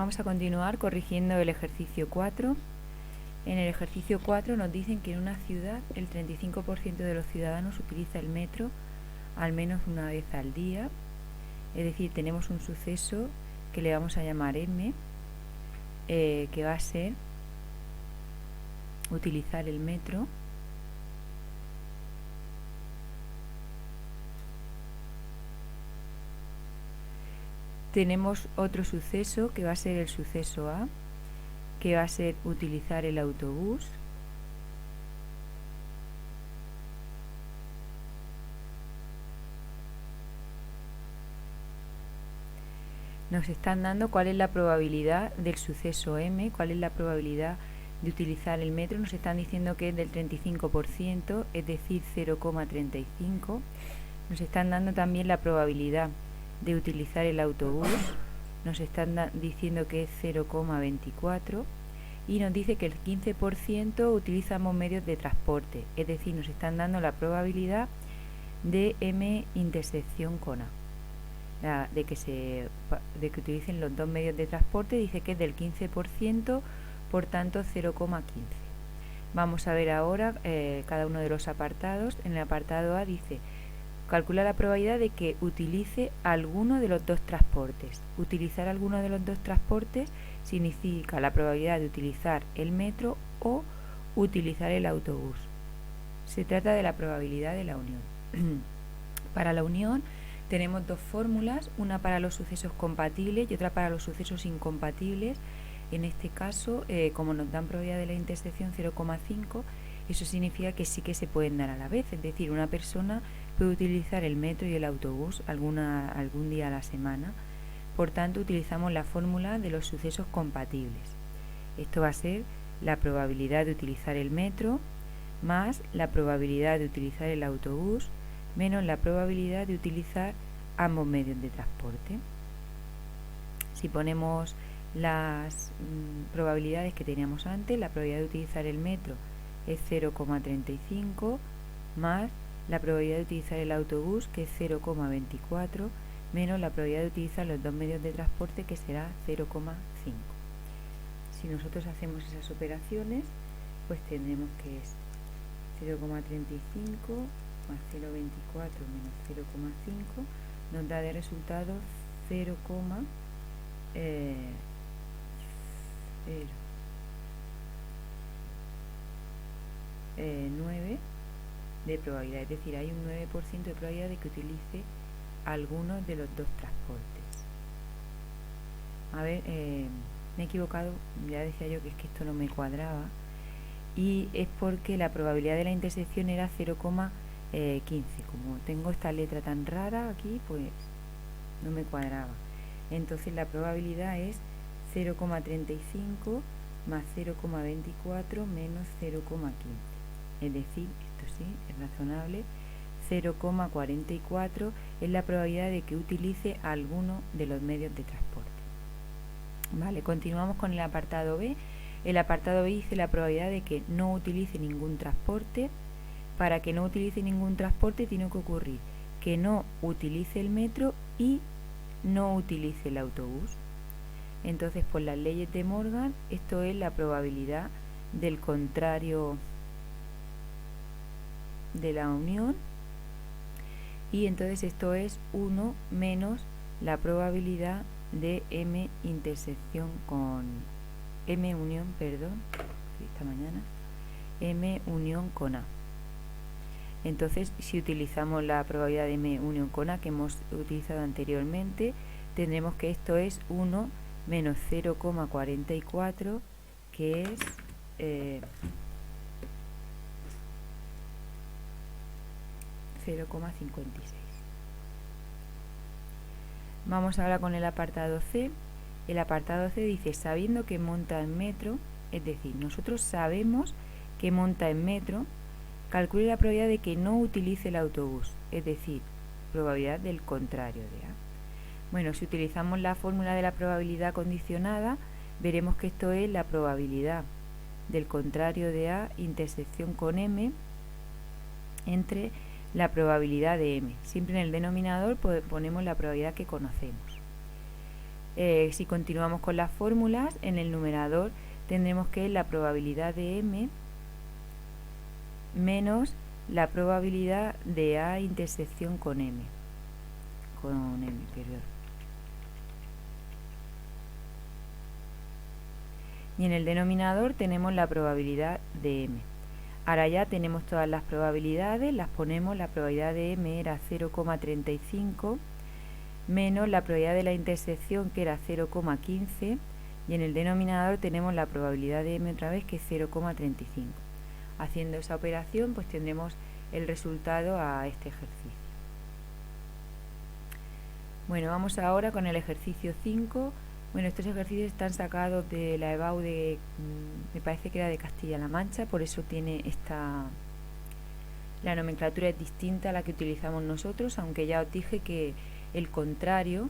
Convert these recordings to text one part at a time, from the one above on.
vamos a continuar corrigiendo el ejercicio 4. En el ejercicio 4 nos dicen que en una ciudad el 35% de los ciudadanos utiliza el metro al menos una vez al día. Es decir, tenemos un suceso que le vamos a llamar M, que va a ser utilizar el metro tenemos otro suceso que va a ser el suceso A, que va a ser utilizar el autobús. Nos están dando cuál es la probabilidad del suceso M, cuál es la probabilidad de utilizar el metro. Nos están diciendo que es del 35%, es decir, 0,35. Nos están dando también la probabilidad de utilizar el autobús. Nos están diciendo que es 0,24. Y nos dice que el 15% utilizamos medios de transporte. Es decir, nos están dando la probabilidad de M intersección con A. De que utilicen los dos medios de transporte, dice que es del 15%, por tanto 0,15. Vamos a ver ahora cada uno de los apartados. En el apartado A dice, calcula la probabilidad de que utilice alguno de los dos transportes. Utilizar alguno de los dos transportes significa la probabilidad de utilizar el metro o utilizar el autobús. Se trata de la probabilidad de la unión. Para la unión tenemos dos fórmulas, una para los sucesos compatibles y otra para los sucesos incompatibles. En este caso, como nos dan probabilidad de la intersección 0,5, eso significa que sí que se pueden dar a la vez. Es decir, una persona puede utilizar el metro y el autobús algún día a la semana. Por tanto, utilizamos la fórmula de los sucesos compatibles. Esto va a ser la probabilidad de utilizar el metro más la probabilidad de utilizar el autobús menos la probabilidad de utilizar ambos medios de transporte. Si ponemos las probabilidades que teníamos antes, la probabilidad de utilizar el metro es 0,35 más la probabilidad de utilizar el autobús, que es 0,24, menos la probabilidad de utilizar los dos medios de transporte, que será 0,5. Si nosotros hacemos esas operaciones, pues tendremos que es 0,35 más 0,24 menos 0,5 nos da de resultado 0,9 de probabilidad, es decir, hay un 9% de probabilidad de que utilice alguno de los dos transportes. A ver, me he equivocado, ya decía yo que es que esto no me cuadraba, y es porque la probabilidad de la intersección era 0,15. Como tengo esta letra tan rara aquí, pues no me cuadraba. Entonces la probabilidad es 0,35 más 0,24 menos 0,15. Es decir, esto sí, es razonable, 0,44 es la probabilidad de que utilice alguno de los medios de transporte. Vale, continuamos con el apartado B. El apartado B dice la probabilidad de que no utilice ningún transporte. Para que no utilice ningún transporte tiene que ocurrir que no utilice el metro y no utilice el autobús. Entonces, por las leyes de Morgan, esto es la probabilidad del contrario de la unión, y entonces esto es 1 menos la probabilidad de M intersección con M unión, M unión con A. Entonces, si utilizamos la probabilidad de M unión con A que hemos utilizado anteriormente, tendremos que esto es 1 menos 0,44, que es 0,56. Vamos ahora con el apartado C. El apartado C dice, sabiendo que monta en metro, es decir, nosotros sabemos que monta en metro, calcule la probabilidad de que no utilice el autobús, es decir, probabilidad del contrario de A. Bueno, si utilizamos la fórmula de la probabilidad condicionada, veremos que esto es la probabilidad del contrario de A intersección con M entre la probabilidad de M. Siempre en el denominador ponemos la probabilidad que conocemos. Si continuamos con las fórmulas, en el numerador tendremos que la probabilidad de m menos la probabilidad de a intersección con m, perdón. Y en el denominador tenemos la probabilidad de m. Ahora ya tenemos todas las probabilidades, las ponemos. La probabilidad de m era 0,35 menos la probabilidad de la intersección, que era 0,15, y en el denominador tenemos la probabilidad de m otra vez, que es 0,35. Haciendo esa operación, pues tendremos el resultado a este ejercicio. Bueno, vamos ahora con el ejercicio 5. Bueno, estos ejercicios están sacados de la EBAU de, me parece que era de Castilla-La Mancha, por eso tiene la nomenclatura es distinta a la que utilizamos nosotros, aunque ya os dije que el contrario,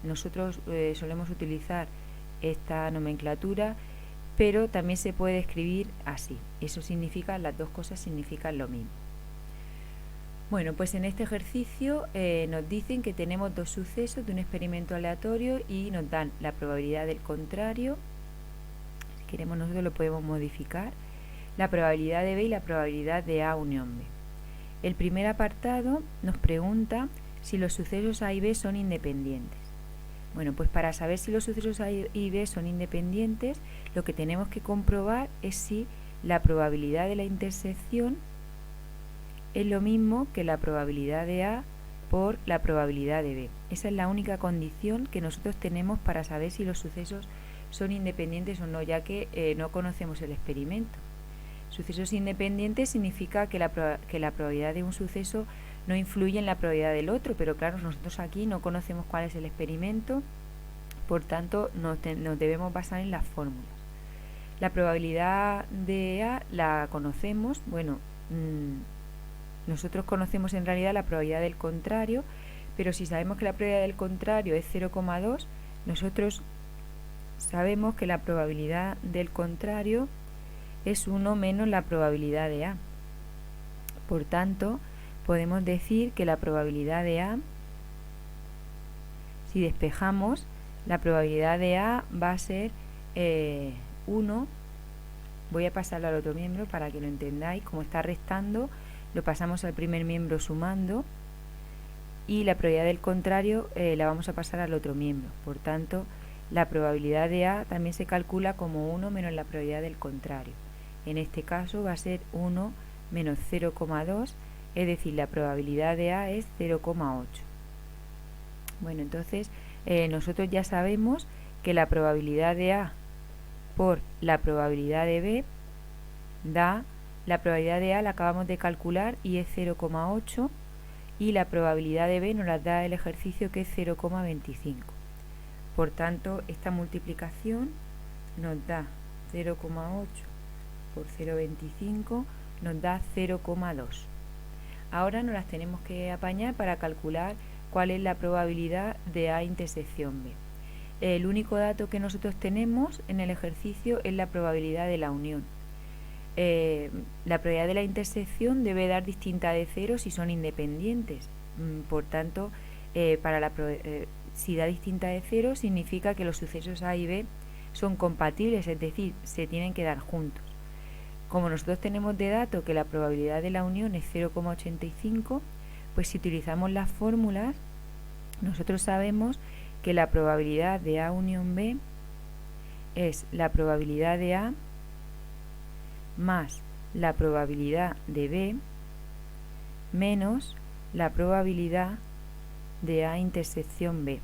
nosotros solemos utilizar esta nomenclatura, pero también se puede escribir así. Eso significa, las dos cosas significan lo mismo. Bueno, pues en este ejercicio nos dicen que tenemos dos sucesos de un experimento aleatorio y nos dan la probabilidad del contrario. Si queremos, nosotros lo podemos modificar. La probabilidad de B y la probabilidad de A unión B. El primer apartado nos pregunta si los sucesos A y B son independientes. Bueno, pues para saber si los sucesos A y B son independientes, lo que tenemos que comprobar es si la probabilidad de la intersección es lo mismo que la probabilidad de A por la probabilidad de B. Esa es la única condición que nosotros tenemos para saber si los sucesos son independientes o no, ya que no conocemos el experimento. Sucesos independientes significa que la probabilidad de un suceso no influye en la probabilidad del otro, pero claro, nosotros aquí no conocemos cuál es el experimento, por tanto nos debemos basar en las fórmulas. La probabilidad de A la conocemos, bueno, nosotros conocemos en realidad la probabilidad del contrario, pero si sabemos que la probabilidad del contrario es 0,2, nosotros sabemos que la probabilidad del contrario es 1 menos la probabilidad de A. Por tanto, podemos decir que la probabilidad de A, si despejamos, la probabilidad de A va a ser 1. Voy a pasarlo al otro miembro para que lo entendáis. Como está restando, lo pasamos al primer miembro sumando, y la probabilidad del contrario la vamos a pasar al otro miembro. Por tanto, la probabilidad de A también se calcula como 1 menos la probabilidad del contrario. En este caso va a ser 1 menos 0,2, es decir, la probabilidad de A es 0,8. Bueno, entonces nosotros ya sabemos que la probabilidad de A por la probabilidad de B da, la probabilidad de A la acabamos de calcular y es 0,8, y la probabilidad de B nos la da el ejercicio, que es 0,25. Por tanto, esta multiplicación nos da 0,8 por 0,25, nos da 0,2. Ahora nos las tenemos que apañar para calcular cuál es la probabilidad de A intersección B. El único dato que nosotros tenemos en el ejercicio es la probabilidad de la unión. La probabilidad de la intersección debe dar distinta de 0 si son independientes. Por tanto, si da distinta de 0 significa que los sucesos A y B son compatibles, es decir, se tienen que dar juntos. Como nosotros tenemos de dato que la probabilidad de la unión es 0,85, pues si utilizamos las fórmulas, nosotros sabemos que la probabilidad de A unión B es la probabilidad de A más la probabilidad de B menos la probabilidad de A intersección B.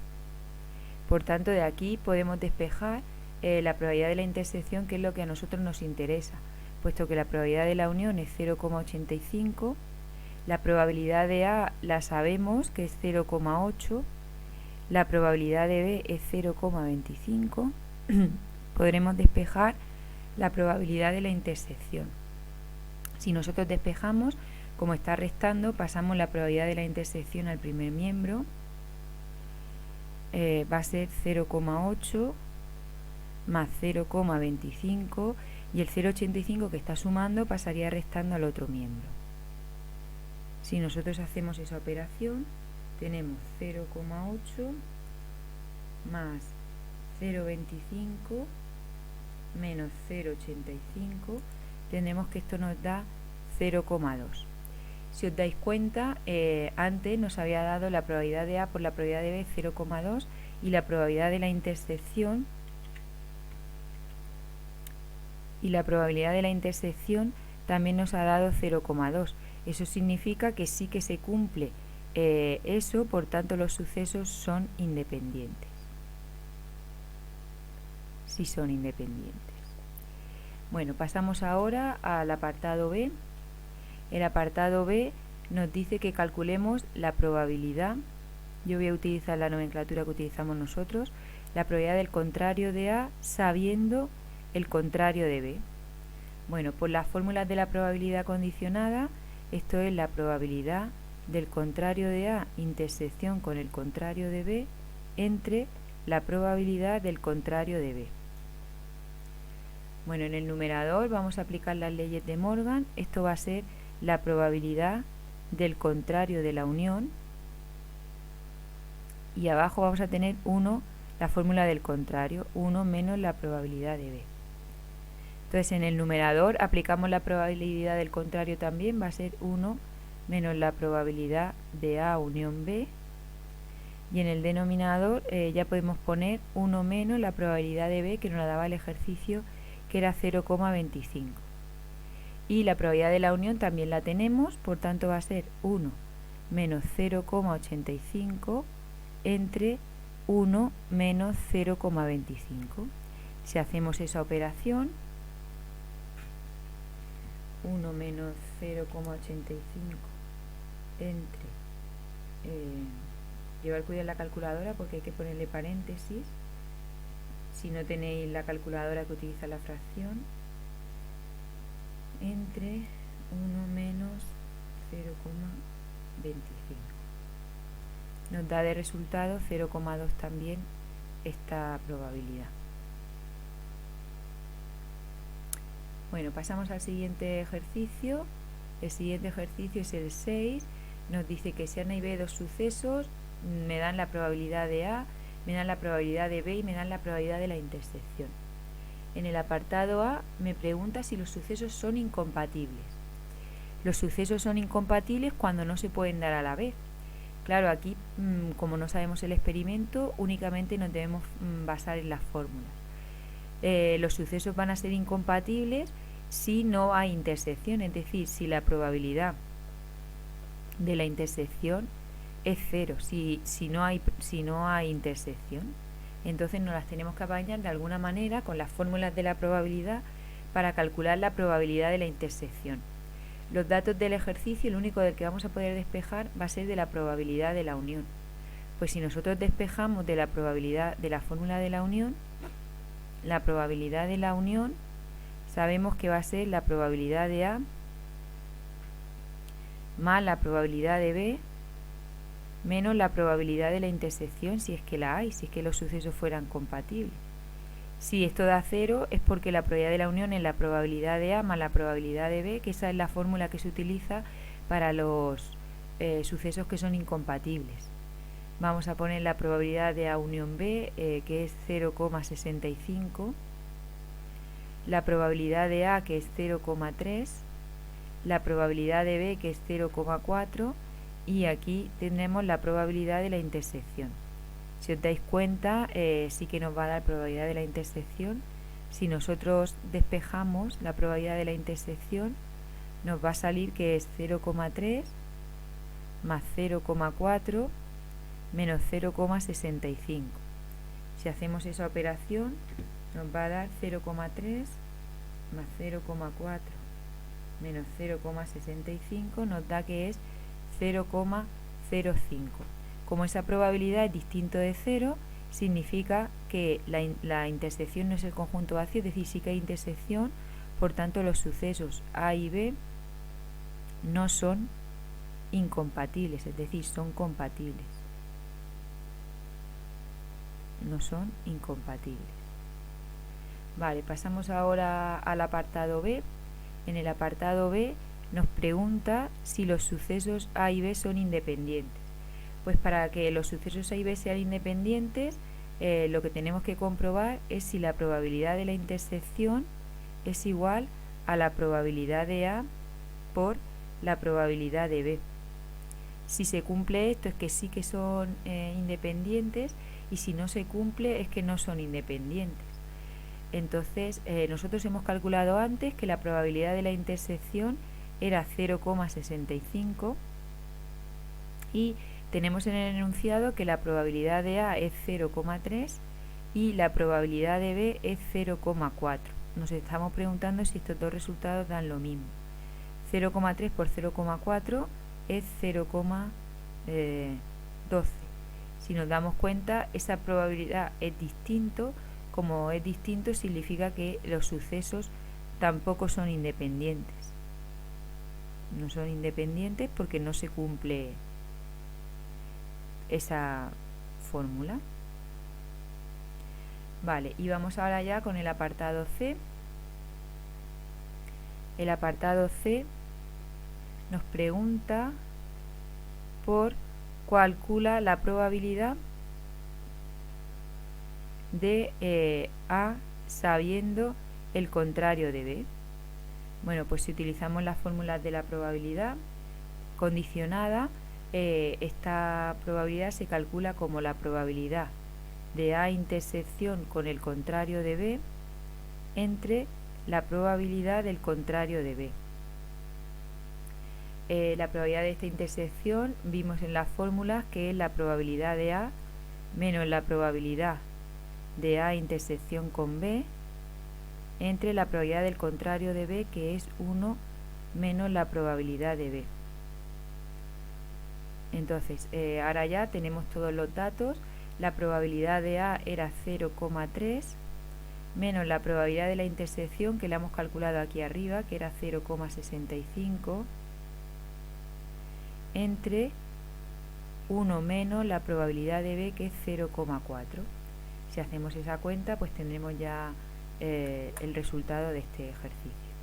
Por tanto, de aquí podemos despejar la probabilidad de la intersección, que es lo que a nosotros nos interesa, puesto que la probabilidad de la unión es 0,85, la probabilidad de A la sabemos, que es 0,8, la probabilidad de B es 0,25, podremos despejar la probabilidad de la intersección. Si nosotros despejamos, como está restando, pasamos la probabilidad de la intersección al primer miembro, va a ser 0,8 más 0,25, y el 0,85 que está sumando pasaría restando al otro miembro. Si nosotros hacemos esa operación, tenemos 0,8 más 0,25 menos 0,85, tendremos que esto nos da 0,2. Si os dais cuenta, antes nos había dado la probabilidad de A por la probabilidad de B 0,2 y la probabilidad de la intersección también nos ha dado 0,2. Eso significa que sí que se cumple eso, por tanto los sucesos son independientes. Sí son independientes. Bueno, pasamos ahora al apartado B. El apartado B nos dice que calculemos la probabilidad. Yo voy a utilizar la nomenclatura que utilizamos nosotros. La probabilidad del contrario de A sabiendo el contrario de B. Bueno, por las fórmulas de la probabilidad condicionada, esto es la probabilidad del contrario de A intersección con el contrario de B entre la probabilidad del contrario de B. Bueno, en el numerador vamos a aplicar las leyes de Morgan. Esto va a ser la probabilidad del contrario de la unión. Y abajo vamos a tener 1, la fórmula del contrario, 1 menos la probabilidad de B. Entonces en el numerador aplicamos la probabilidad del contrario también, va a ser 1 menos la probabilidad de A unión B. Y en el denominador ya podemos poner 1 menos la probabilidad de B que nos la daba el ejercicio, que era 0,25. Y la probabilidad de la unión también la tenemos, por tanto va a ser 1 menos 0,85 entre 1 menos 0,25. Si hacemos esa operación, 1 menos 0,85 entre... llevar cuidado en la calculadora porque hay que ponerle paréntesis. Si no tenéis la calculadora que utiliza la fracción, entre 1 menos 0,25. Nos da de resultado 0,2 también esta probabilidad. Bueno, pasamos al siguiente ejercicio. El siguiente ejercicio es el 6. Nos dice que si A y B dos sucesos, me dan la probabilidad de A, me dan la probabilidad de B y me dan la probabilidad de la intersección. En el apartado A me pregunta si los sucesos son incompatibles. Los sucesos son incompatibles cuando no se pueden dar a la vez. Claro, aquí, como no sabemos el experimento, únicamente nos debemos basar en las fórmulas. Los sucesos van a ser incompatibles si no hay intersección, es decir, si la probabilidad de la intersección es 0, si no hay intersección. Entonces nos las tenemos que apañar de alguna manera con las fórmulas de la probabilidad para calcular la probabilidad de la intersección. Los datos del ejercicio, el único del que vamos a poder despejar va a ser de la probabilidad de la unión. Pues si nosotros despejamos de la probabilidad de la fórmula de la unión, la probabilidad de la unión sabemos que va a ser la probabilidad de A más la probabilidad de B menos la probabilidad de la intersección, si es que la hay, si es que los sucesos fueran compatibles. Si esto da 0 es porque la probabilidad de la unión es la probabilidad de A más la probabilidad de B, que esa es la fórmula que se utiliza para los sucesos que son incompatibles. Vamos a poner la probabilidad de A unión B, que es 0,65, la probabilidad de A, que es 0,3, la probabilidad de B, que es 0,4, y aquí tendremos la probabilidad de la intersección. Si os dais cuenta, sí que nos va a dar probabilidad de la intersección. Si nosotros despejamos la probabilidad de la intersección, nos va a salir que es 0,3 más 0,4 menos 0,65. Si hacemos esa operación, nos va a dar 0,3 más 0,4 menos 0,65, nos da que es 0,05. Como esa probabilidad es distinto de 0, significa que la intersección no es el conjunto vacío, es decir, sí que hay intersección, por tanto los sucesos A y B no son incompatibles, es decir, son compatibles. No son incompatibles. Vale, pasamos ahora al apartado B. En el apartado B nos pregunta si los sucesos A y B son independientes. Pues para que los sucesos A y B sean independientes, lo que tenemos que comprobar es si la probabilidad de la intersección es igual a la probabilidad de A por la probabilidad de B. Si se cumple esto es que sí que son independientes, y si no se cumple es que no son independientes. Entonces nosotros hemos calculado antes que la probabilidad de la intersección era 0,65 y tenemos en el enunciado que la probabilidad de A es 0,3 y la probabilidad de B es 0,4. Nos estamos preguntando si estos dos resultados dan lo mismo. 0,3 por 0,4 es 0,12. Si nos damos cuenta, esa probabilidad es distinto. Como es distinto, significa que los sucesos tampoco son independientes. No son independientes porque no se cumple esa fórmula. Vale, y vamos ahora ya con el apartado C. El apartado C nos pregunta por calcula la probabilidad de A sabiendo el contrario de B. Bueno, pues si utilizamos las fórmulas de la probabilidad condicionada, esta probabilidad se calcula como la probabilidad de A intersección con el contrario de B entre la probabilidad del contrario de B. La probabilidad de esta intersección vimos en las fórmulas que es la probabilidad de A menos la probabilidad de A intersección con B entre la probabilidad del contrario de B, que es 1 menos la probabilidad de B. Entonces, ahora ya tenemos todos los datos. La probabilidad de A era 0,3 menos la probabilidad de la intersección, que la hemos calculado aquí arriba, que era 0,65, entre 1 menos la probabilidad de B, que es 0,4. Si hacemos esa cuenta, pues tendremos ya el resultado de este ejercicio.